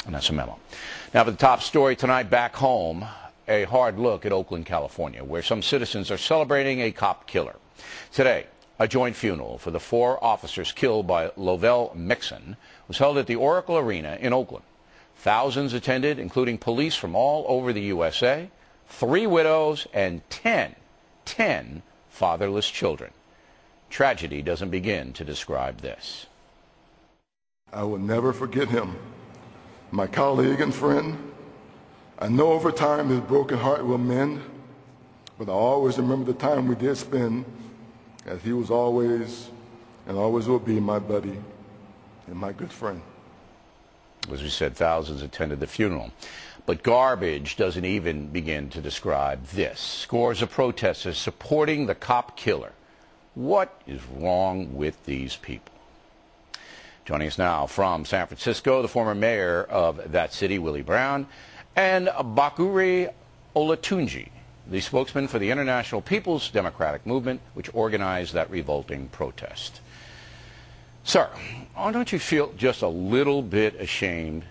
And that's a memo. Now for the top story tonight, back home, a hard look at Oakland, California, where some citizens are celebrating a cop killer. Today, a joint funeral for the 4 officers killed by Lovell Mixon was held at the Oracle Arena in Oakland. Thousands attended, including police from all over the USA, 3 widows, and 10 fatherless children. Tragedy doesn't begin to describe this. I will never forget him, my colleague and friend. I know over time his broken heart will mend, but I always remember the time we did spend, as he was always and always will be my buddy and my good friend. As we said, thousands attended the funeral. But garbage doesn't even begin to describe this. Scores of protesters supporting the cop killer. What is wrong with these people? Joining us now from San Francisco, the former mayor of that city, Willie Brown, and Bakuri Olatunji, the spokesman for the International People's Democratic Movement, which organized that revolting protest. Sir, don't you feel just a little bit ashamed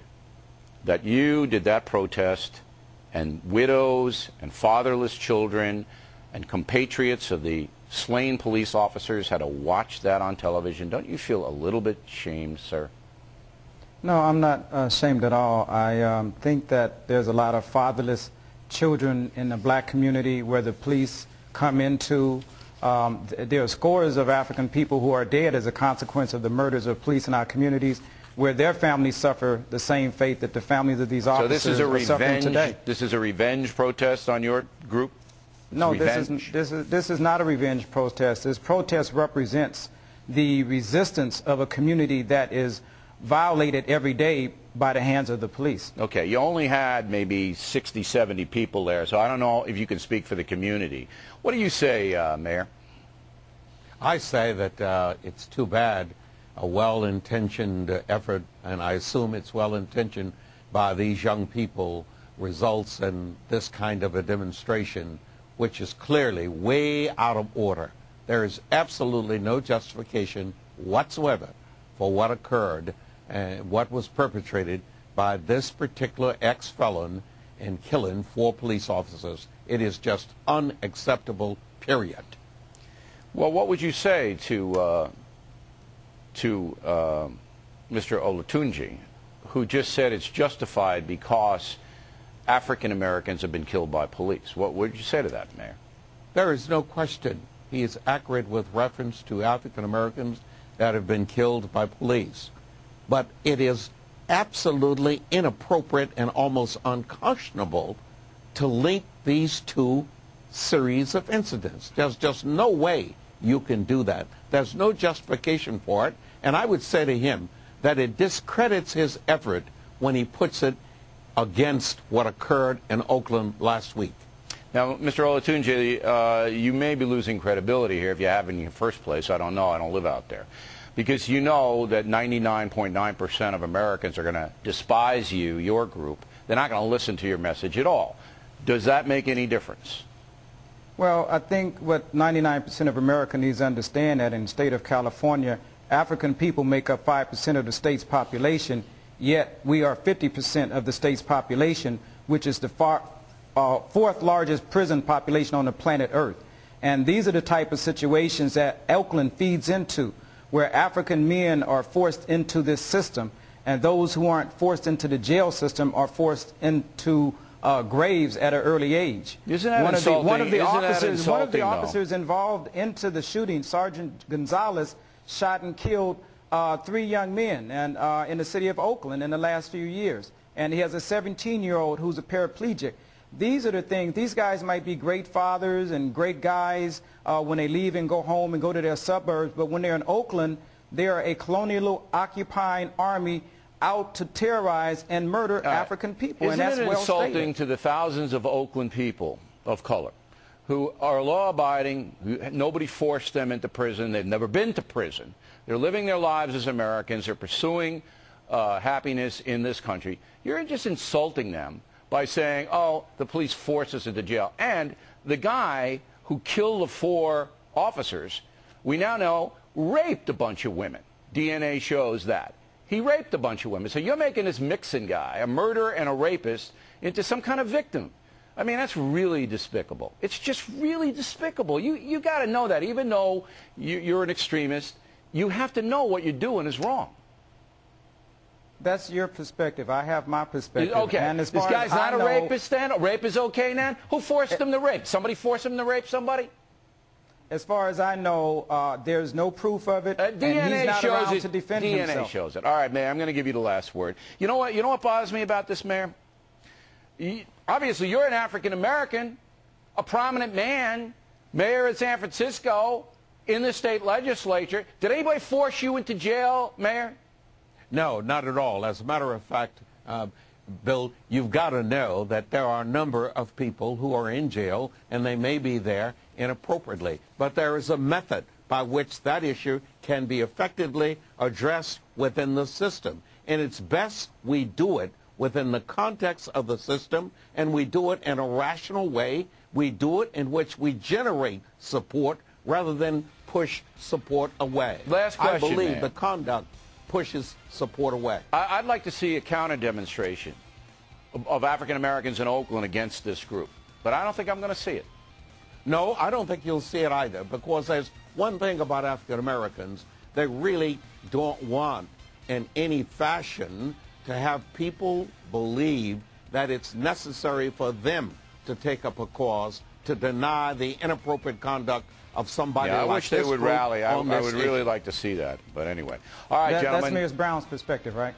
that you did that protest and widows and fatherless children and compatriots of the slain police officers had to watch that on television? Don't you feel a little bit ashamed, sir? No, I'm not ashamed at all. I think that there's a lot of fatherless children in the black community where the police come into. There are scores of African people who are dead as a consequence of the murders of police in our communities, where their families suffer the same fate that the families of these officers are suffering today. This is a revenge protest on your group? No, this is not a revenge protest. This protest represents the resistance of a community that is violated every day by the hands of the police. Okay, you only had maybe 60, 70 people there, so I don't know if you can speak for the community. What do you say, Mayor? I say that it's too bad a well-intentioned effort, and I assume it's well-intentioned by these young people, results in this kind of a demonstration, which is clearly way out of order. There is absolutely no justification whatsoever for what occurred and what was perpetrated by this particular ex-felon in killing 4 police officers. It is just unacceptable, period. Well, what would you say to Mr. Olatunji, who just said it's justified because African Americans have been killed by police? What would you say to that, Mayor? There is no question he is accurate with reference to African Americans that have been killed by police. But it is absolutely inappropriate and almost unconscionable to link these 2 series of incidents. There's just no way you can do that. There's no justification for it. And I would say to him that it discredits his effort when he puts it against what occurred in Oakland last week. Now, Mr. Olatunji, you may be losing credibility here if you have in the first place. I don't know. I don't live out there. Because you know that 99.9% of Americans are going to despise you, your group. They're not going to listen to your message at all. Does that make any difference? Well, I think what 99% of America needs to understand that in the state of California, African people make up 5% of the state's population, yet we are 50% of the state's population, which is the 4th largest prison population on the planet Earth. And these are the type of situations that Oakland feeds into, where African men are forced into this system, and those who aren't forced into the jail system are forced into graves at an early age. Isn't that insulting? One of the officers involved into the shooting, Sergeant Gonzalez, shot and killed 3 young men in the city of Oakland in the last few years. And he has a 17-year-old who's a paraplegic. These are the things. These guys might be great fathers and great guys when they leave and go home and go to their suburbs, but when they're in Oakland, they are a colonial occupying army out to terrorize and murder African people. Isn't it insulting to the thousands of Oakland people of color who are law-abiding? Nobody forced them into prison. They've never been to prison. They're living their lives as Americans. They're pursuing happiness in this country. You're just insulting them by saying, oh, the police forced us into jail. And the guy who killed the 4 officers, we now know, raped a bunch of women. DNA shows that. He raped a bunch of women. So you're making this Mixon guy, a murderer and a rapist, into some kind of victim. I mean, that's really despicable. It's just really despicable. You got to know that. Even though you're an extremist, you have to know what you're doing is wrong. That's your perspective. I have my perspective. Okay. And as This far guy's as I not a know, rapist then? Rape is okay then? Who forced him to rape? Somebody forced him to rape somebody? As far as I know, there's no proof of it, and DNA he's not shows around it. to defend DNA himself. shows it. All right, Mayor, I'm going to give you the last word. You know what bothers me about this, Mayor? Obviously, you're an African-American, a prominent man, mayor of San Francisco, in the state legislature. Did anybody force you into jail, Mayor? No, not at all. As a matter of fact, Bill, you've got to know that there are a number of people who are in jail, and they may be there inappropriately. But there is a method by which that issue can be effectively addressed within the system. And it's best we do it within the context of the system, and we do it in a rational way. We do it in which we generate support rather than push support away. Last question, I believe Mayor. the conduct pushes support away. I'd like to see a counter demonstration of African Americans in Oakland against this group, but I don't think I'm going to see it. No, I don't think you'll see it either, because there's one thing about African Americans: they really don't want in any fashion to have people believe that it's necessary for them to take up a cause to deny the inappropriate conduct of somebody Yeah, I like wish they this would group rally. I on would this really issue. like to see that. But anyway. All right, gentlemen. That's Mayor Brown's perspective, right?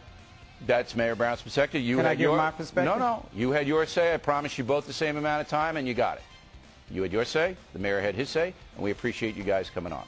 That's Mayor Brown's perspective. You Can had I give your my perspective? No. You had your say. I promised you both the same amount of time, and you got it. You had your say. The mayor had his say, and we appreciate you guys coming on.